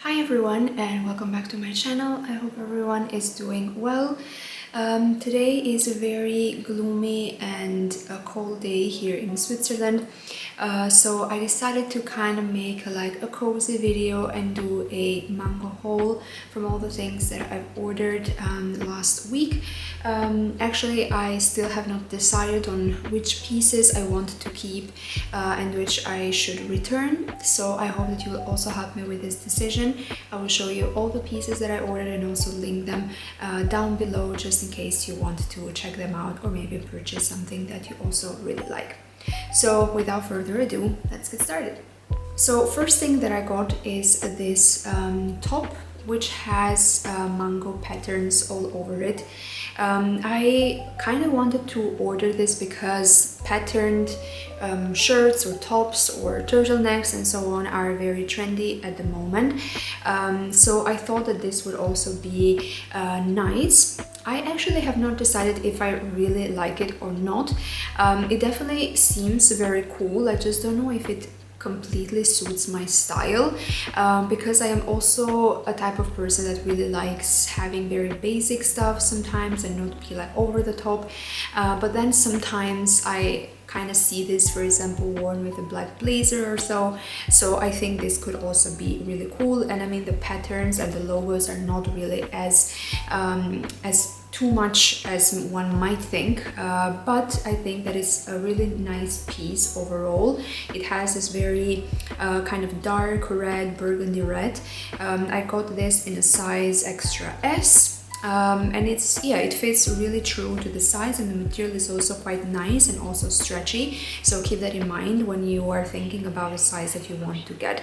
Hi everyone and welcome back to my channel. I hope everyone is doing well. Today is a very gloomy and a cold day here in Switzerland. So I decided to kind of make a cozy video and do a mango haul from all the things that I've ordered last week. Actually, I still have not decided on which pieces I want to keep and which I should return. So I hope that you will also help me with this decision. I will show you all the pieces that I ordered and also link them down below just in case you want to check them out or maybe purchase something that you also really like. So without further ado, let's get started. So first thing that I got is this top which has mango patterns all over it. I kind of wanted to order this because patterned shirts or tops or turtlenecks and so on are very trendy at the moment. So I thought that this would also be nice. I actually have not decided if I really like it or not. It definitely seems very cool. I just don't know if it completely suits my style because I am also a type of person that really likes having very basic stuff sometimes and not be like over the top, but then sometimes I kind of see this, for example, worn with a black blazer or so I think this could also be really cool. And I mean, the patterns and the logos are not really as too much as one might think, but I think that it's a really nice piece overall. It has this very kind of dark red, burgundy red. I got this in a size extra S. And it fits really true to the size, and the material is also quite nice and also stretchy, so keep that in mind when you are thinking about the size that you want to get.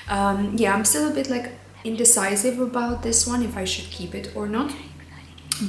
I'm still a bit like indecisive about this one, if I should keep it or not.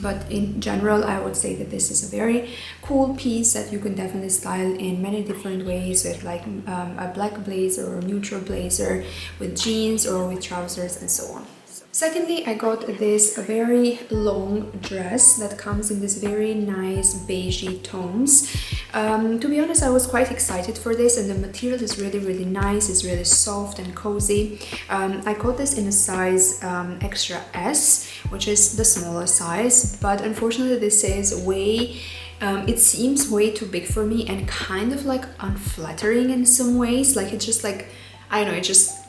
But in general, I would say that this is a very cool piece that you can definitely style in many different ways, with like a black blazer or neutral blazer, with jeans or with trousers and so on. Secondly, I got this very long dress that comes in this very nice beigey tones. To be honest, I was quite excited for this, and the material is really nice. It's really soft and cozy. I got this in a size extra S, which is the smaller size, but unfortunately this is it seems way too big for me and kind of like unflattering in some ways. Like it's just like, I don't know, it just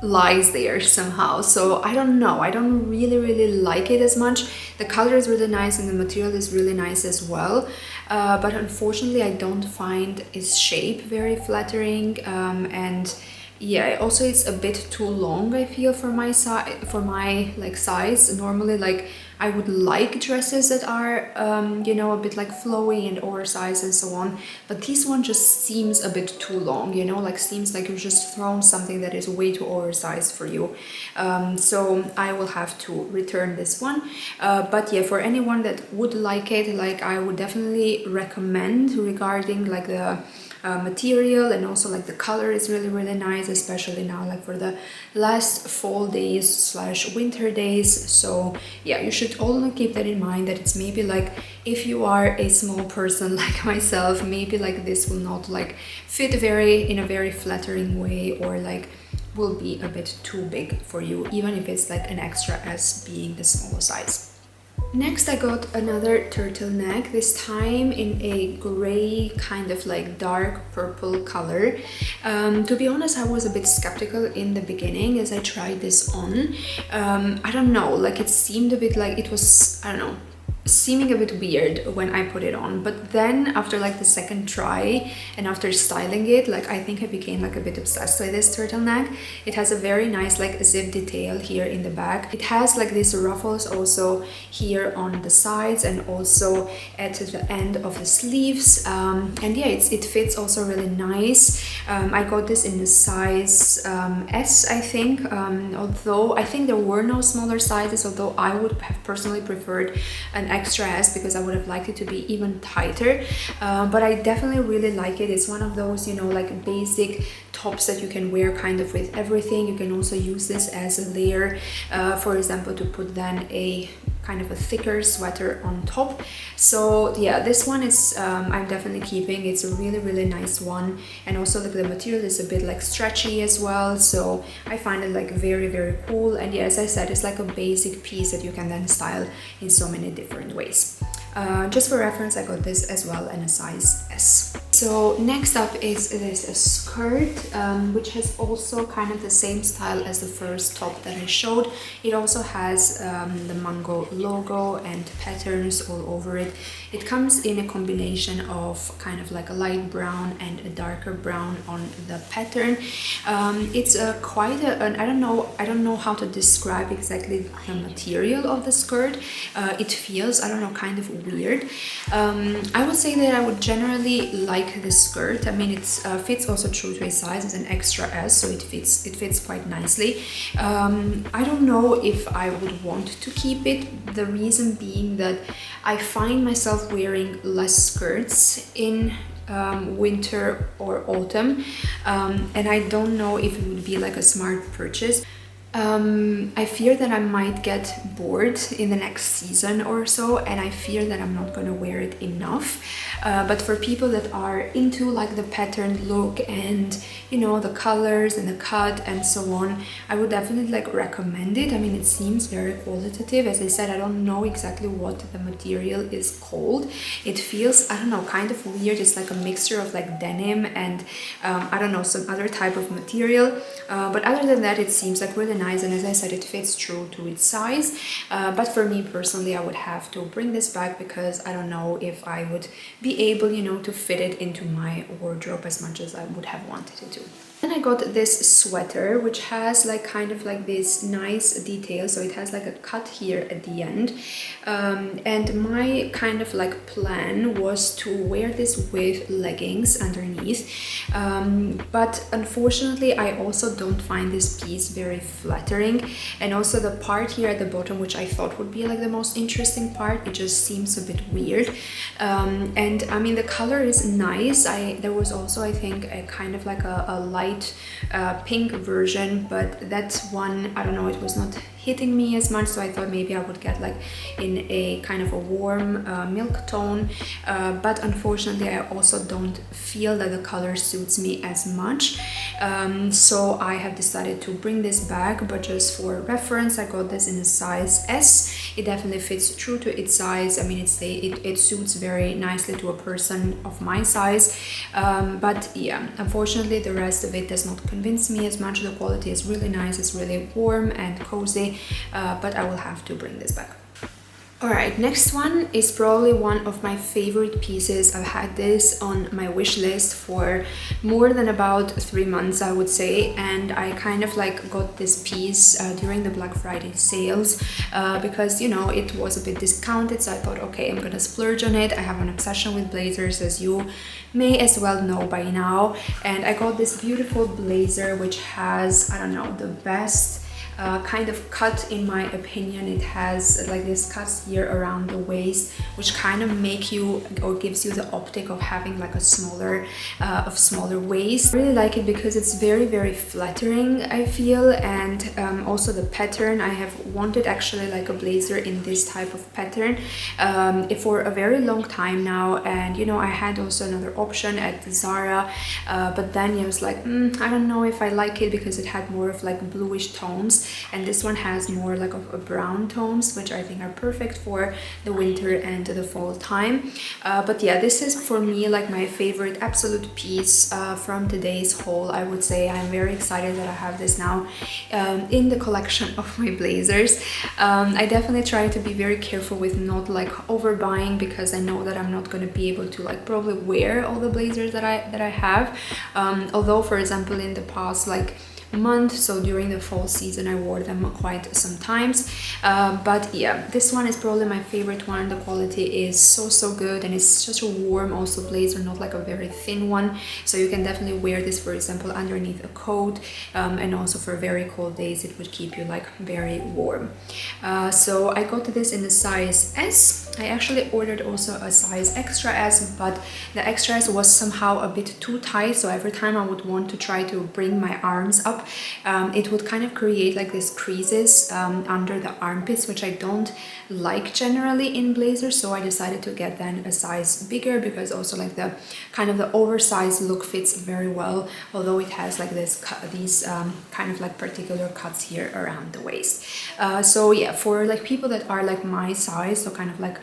lies there somehow. So I don't know, I don't really like it as much. The color is really nice and the material is really nice as well, but unfortunately I don't find its shape very flattering, and yeah, also it's a bit too long, I feel, for my size. Normally, like, I would like dresses that are a bit like flowy and oversized and so on, but this one just seems a bit too long, like seems like you've just thrown something that is way too oversized for you. So I will have to return this one, but yeah, for anyone that would like it, like, I would definitely recommend regarding like the material, and also like the color is really nice, especially now like for the last fall days / winter days. So yeah, you should only keep that in mind, that it's maybe like, if you are a small person like myself, maybe like this will not like fit in a very flattering way, or like will be a bit too big for you, even if it's like an extra S being the smaller size. Next, I got another turtleneck, this time in a gray kind of like dark purple color. To be honest, I was a bit skeptical in the beginning as I tried this on. I don't know, like it seemed a bit like it was, I don't know, seeming a bit weird when I put it on, but then after like the second try and after styling it, like I think I became like a bit obsessed with this turtleneck. It has a very nice like zip detail here in the back. It has like these ruffles also here on the sides and also at the end of the sleeves, and yeah, it fits also really nice. I got this in the size S, I think, although I think there were no smaller sizes, although I would have personally preferred an extra S because I would have liked it to be even tighter, but I definitely really like it. It's one of those, like basic tops that you can wear kind of with everything. You can also use this as a layer, for example, to put then a kind of a thicker sweater on top. So yeah, this one is I'm definitely keeping. It's a really nice one, and also like the material is a bit like stretchy as well, so I find it like very cool. And yeah, as I said, it's like a basic piece that you can then style in so many different ways. Just for reference, I got this as well in a size S. So next up is this skirt, which has also kind of the same style as the first top that I showed. It also has the mango logo and patterns all over it. It comes in a combination of kind of like a light brown and a darker brown on the pattern. It's quite an I don't know how to describe exactly the material of the skirt. It feels, I don't know, kind of weird. I would say that I would generally like this skirt. I mean, it fits also true to a size. It's an extra S, so it fits quite nicely. I don't know if I would want to keep it. The reason being that I find myself wearing less skirts in winter or autumn, and I don't know if it would be like a smart purchase. I fear that I might get bored in the next season or so, and I fear that I'm not gonna wear it enough. But for people that are into like the patterned look and, you know, the colors and the cut and so on, I would definitely like recommend it. I mean, it seems very qualitative. As I said, I don't know exactly what the material is called. It feels, I don't know, kind of weird. It's like a mixture of like denim and I don't know, some other type of material. But other than that, it seems like really nice, and as I said, it fits true to its size. But for me personally, I would have to bring this back because I don't know if I would be able, you know, to fit it into my wardrobe as much as I would have wanted to do. Then I got this sweater, which has like kind of like this nice detail, so it has like a cut here at the end, and my kind of like plan was to wear this with leggings underneath, but unfortunately I also don't find this piece very flattering, and also the part here at the bottom, which I thought would be like the most interesting part, it just seems a bit weird. And I mean, the color is nice. There was also, I think, a kind of like a light pink version, but that one, I don't know, it was not hitting me as much, so I thought maybe I would get like in a kind of a warm milk tone, but unfortunately I also don't feel that the color suits me as much, so I have decided to bring this back. But just for reference, I got this in a size S. It definitely fits true to its size. I mean, it suits very nicely to a person of my size, but yeah, unfortunately the rest of it does not convince me as much. The quality is really nice, it's really warm and cozy, but I will have to bring this back. Alright, next one is probably one of my favorite pieces. I've had this on my wish list for more than about 3 months, I would say, and I kind of like got this piece during the Black Friday sales because, you know, it was a bit discounted, so I thought, okay, I'm gonna splurge on it. I have an obsession with blazers, as you may as well know by now, and I got this beautiful blazer which has, I don't know, the best kind of cut in my opinion. It has like this cuts here around the waist, which kind of make you, or gives you the optic of having like a smaller waist. I really like it because it's very flattering, I feel, and also the pattern. I have wanted actually like a blazer in this type of pattern for a very long time now, and you know, I had also another option at Zara, but then I was like, I don't know if I like it because it had more of like bluish tones, and this one has more like of a brown tones, which I think are perfect for the winter and the fall time. But yeah, this is for me like my favorite absolute piece from today's haul. I would say I'm very excited that I have this now in the collection of my blazers. I definitely try to be very careful with not like overbuying, because I know that I'm not going to be able to like probably wear all the blazers that I have. Although, for example, in the past like month, so during the fall season, I wore them quite sometimes, but yeah, this one is probably my favorite one. The quality is so good, and it's just a warm also blazer, not like a very thin one, so you can definitely wear this, for example, underneath a coat, and also for very cold days it would keep you like very warm. So I got this in the size S. I actually ordered also a size extra S, but the extra S was somehow a bit too tight, so every time I would want to try to bring my arms up up, it would kind of create like these creases under the armpits, which I don't like generally in blazers. So I decided to get then a size bigger, because also like the kind of the oversized look fits very well, although it has like these kind of like particular cuts here around the waist. So yeah, for like people that are like my size, so kind of like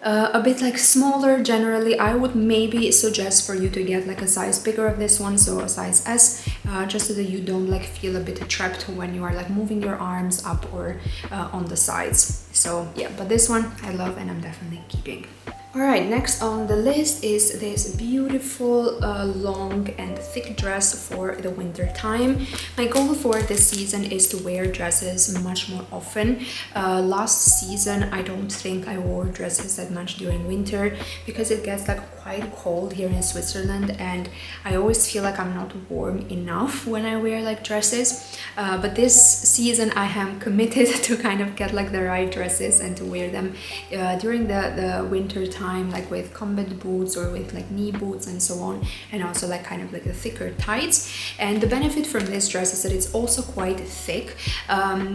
a bit like smaller generally, I would maybe suggest for you to get like a size bigger of this one, so a size S, just so that you don't like feel a bit trapped when you are like moving your arms up or on the sides. So yeah, but this one I love and I'm definitely keeping. Alright, next on the list is this beautiful long and thick dress for the winter time. My goal for this season is to wear dresses much more often. Last season I don't think I wore dresses that much during winter, because it gets like quite cold here in Switzerland and I always feel like I'm not warm enough when I wear like dresses. But this season I am committed to kind of get like the right dresses and to wear them during the winter time, like with combat boots or with like knee boots and so on, and also like kind of like the thicker tights. And the benefit from this dress is that it's also quite thick,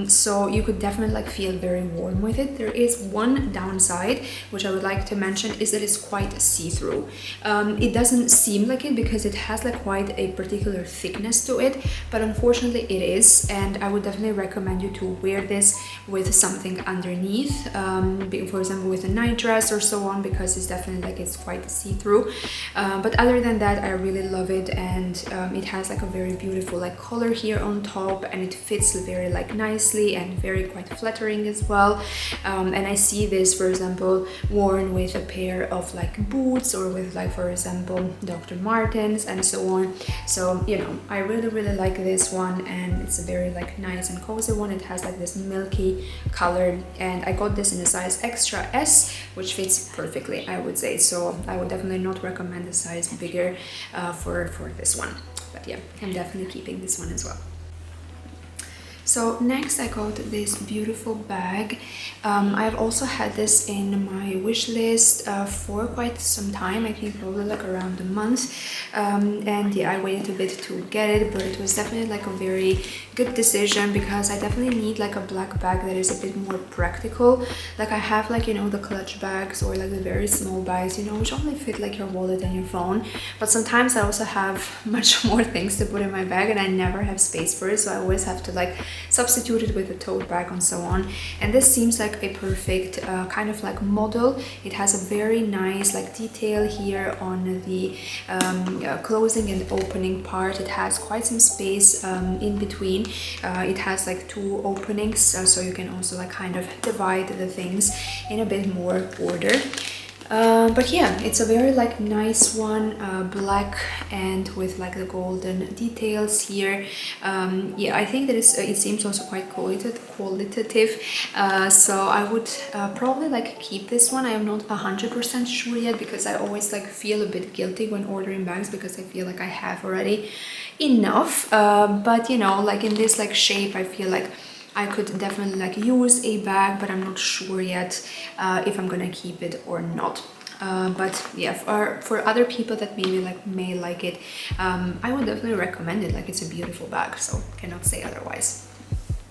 so you could definitely like feel very warm with it. There is one downside which I would like to mention, is that it's quite see-through. It doesn't seem like it because it has like quite a particular thickness to it, but unfortunately it is, and I would definitely recommend you to wear this with something underneath, for example with a night dress or so on, because it's definitely like it's quite see-through. But other than that, I really love it, and it has like a very beautiful like color here on top, and it fits very like nicely and very quite flattering as well. And I see this, for example, worn with a pair of like boots, or with like, for example, Dr. Martens and so on. So you know, I really like this one, and it's a very like nice and cozy one. It has like this milky color, and I got this in a size extra S, which fits perfectly, I would say. So I would definitely not recommend a size bigger for this one, but yeah, I'm definitely keeping this one as well. So next I got this beautiful bag. I've also had this in my wish list for quite some time, I think probably like around a month, and yeah, I waited a bit to get it, but it was definitely like a very good decision, because I definitely need like a black bag that is a bit more practical. Like I have like, you know, the clutch bags or like the very small bags, you know, which only fit like your wallet and your phone, but sometimes I also have much more things to put in my bag and I never have space for it, so I always have to like substitute it with a tote bag and so on. And this seems like a perfect kind of like model. It has a very nice like detail here on the closing and opening part. It has quite some space in between. It has like two openings, so you can also like kind of divide the things in a bit more order. But yeah, it's a very like nice one, black and with like the golden details here. Yeah, I think that it seems also quite qualitative, so I would probably like keep this one. I am not 100% sure yet, because I always like feel a bit guilty when ordering bags, because I feel like I have already enough, but you know, like in this like shape, I feel like I could definitely like use a bag, but I'm not sure yet if I'm gonna keep it or not. But yeah, for other people that maybe like may like it, I would definitely recommend it. Like it's a beautiful bag, so cannot say otherwise.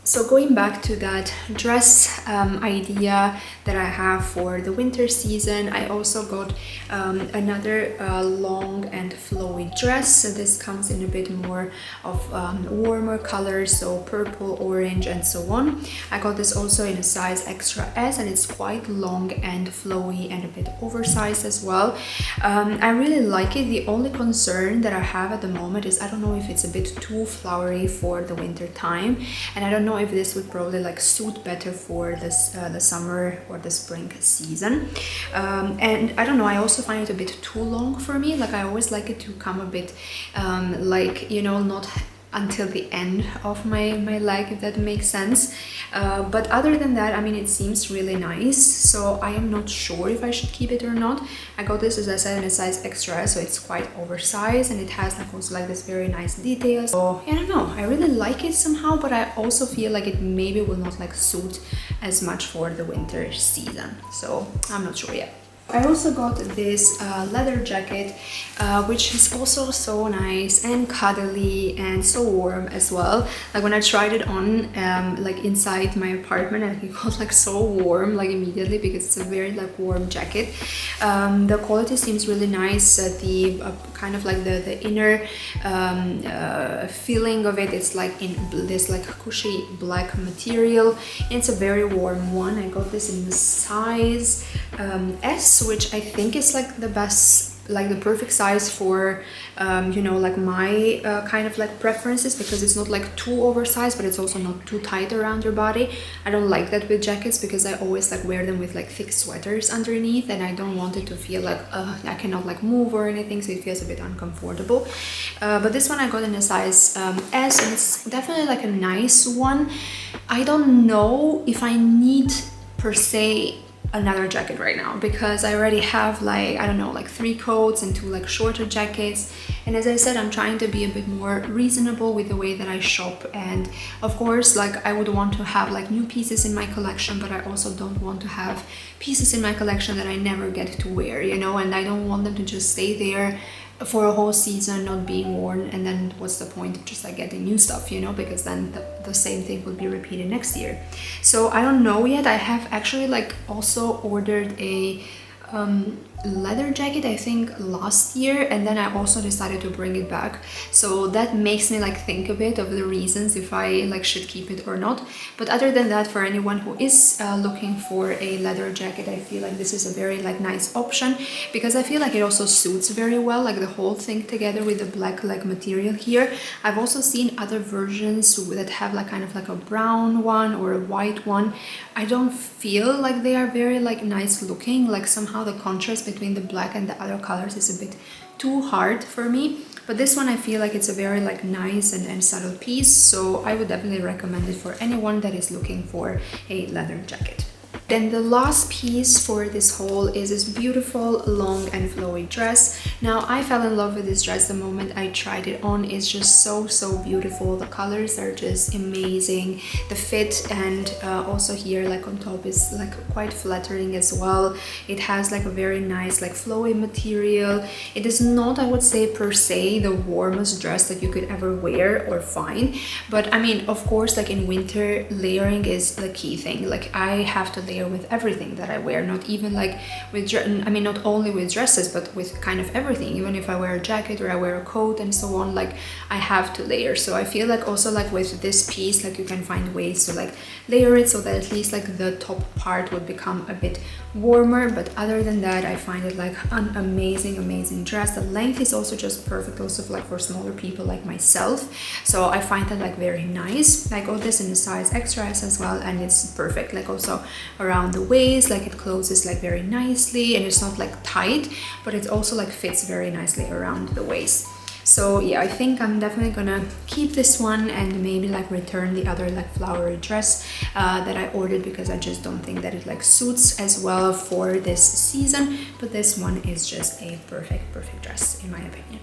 So going back to that dress idea that I have for the winter season, I also got another long and flowy dress. So this comes in a bit more of warmer colors, so purple, orange and so on. I got this also in a size extra S, and it's quite long and flowy and a bit oversized as well. I really like it. The only concern that I have at the moment is I don't know if it's a bit too flowery for the winter time, and I don't know if this would probably like suit better for this the summer or the spring season. And I don't know, I also find it a bit too long for me. Like I always like it to come a bit like, you know, not until the end of my leg, if that makes sense. But other than that, I mean, it seems really nice, so I am not sure if I should keep it or not. I got this, as I said, in a size extra, so it's quite oversized, and it has like also like this very nice detail. So I don't know, I really like it somehow, but I also feel like it maybe will not like suit as much for the winter season, so I'm not sure yet. I also got this leather jacket, which is also so nice and cuddly and so warm as well. Like when I tried it on, like inside my apartment, and it got like so warm, like immediately, because it's a very like warm jacket. The quality seems really nice. The kind of like the inner feeling of it, it's like in this like cushy black material. It's a very warm one. I got this in the size S, which I think is like the best, like the perfect size for you know, like my kind of like preferences, because it's not like too oversized, but it's also not too tight around your body. I don't like that with jackets, because I always like wear them with like thick sweaters underneath, and I don't want it to feel like I cannot like move or anything, so it feels a bit uncomfortable. But this one I got in a size S, and it's definitely like a nice one. I don't know if I need per se another jacket right now, because I already have like, I don't know, like 3 coats and 2 like shorter jackets. And as I said, I'm trying to be a bit more reasonable with the way that I shop. And of course, like I would want to have like new pieces in my collection, but I also don't want to have pieces in my collection that I never get to wear, you know, and I don't want them to just stay there for a whole season not being worn, and then what's the point of just like getting new stuff, you know, because then the same thing will be repeated next year. So I don't know yet. I have actually like also ordered a leather jacket, I think last year, and then I also decided to bring it back. So that makes me like think a bit of the reasons if I like should keep it or not. But other than that, for anyone who is looking for a leather jacket, I feel like this is a very like nice option, because I feel like it also suits very well, like the whole thing together with the black like material here. I've also seen other versions that have like kind of like a brown one or a white one. I don't feel like they are very like nice looking, like somehow the contrast between the black and the other colors is a bit too hard for me. But this one I feel like it's a very like nice and subtle piece, so I would definitely recommend it for anyone that is looking for a leather jacket. Then the last piece for this haul is this beautiful long and flowy dress. Now I fell in love with this dress the moment I tried it on. It's just so beautiful. The colors are just amazing. The fit and also here like on top is like quite flattering as well. It has like a very nice like flowy material. It is not, I would say, per se the warmest dress that you could ever wear or find, but I mean, of course, like in winter, layering is the key thing. Like I have to layer with everything that I wear, not even like with, I mean, not only with dresses, but with kind of everything. Even if I wear a jacket or I wear a coat and so on, like I have to layer. So I feel like also like with this piece, like you can find ways to like layer it so that at least like the top part would become a bit warmer. But other than that, I find it like an amazing dress. The length is also just perfect, also like for smaller people like myself, so I find that like very nice. I got this in a size extra S as well, and it's perfect, like also around the waist, like it closes like very nicely, and it's not like tight, but it also like fits very nicely around the waist. So yeah, I think I'm definitely gonna keep this one and maybe like return the other like flowery dress that I ordered, because I just don't think that it like suits as well for this season. But this one is just a perfect dress in my opinion.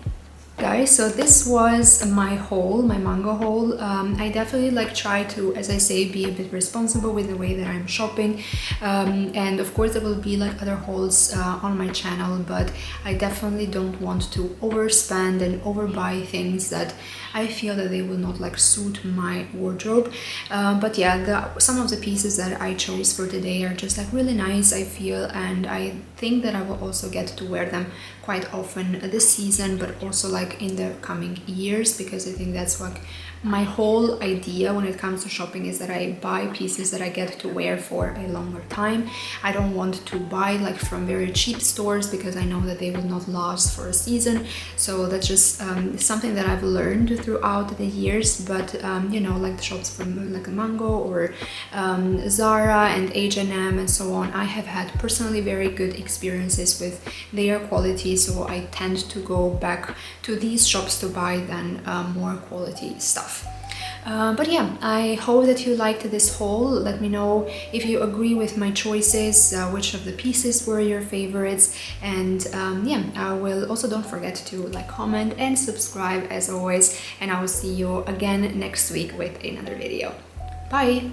Guys, so this was my haul, my mango haul. I definitely like try to, as I say, be a bit responsible with the way that I'm shopping, and of course there will be like other hauls on my channel, but I definitely don't want to overspend and overbuy things that I feel that they will not like suit my wardrobe. But yeah, some of the pieces that I chose for today are just like really nice, I feel, and I think that I will also get to wear them quite often this season, but also like in the coming years, because I think that's what my whole idea when it comes to shopping is, that I buy pieces that I get to wear for a longer time. I don't want to buy like from very cheap stores, because I know that they will not last for a season. So that's just something that I've learned throughout the years. But you know, like the shops from like Mango or Zara and H&M and so on, I have had personally very good experiences with their quality, so I tend to go back to these shops to buy then more quality stuff. But yeah, I hope that you liked this haul. Let me know if you agree with my choices, which of the pieces were your favorites, and yeah, I will also, don't forget to like, comment and subscribe as always, and I will see you again next week with another video. Bye!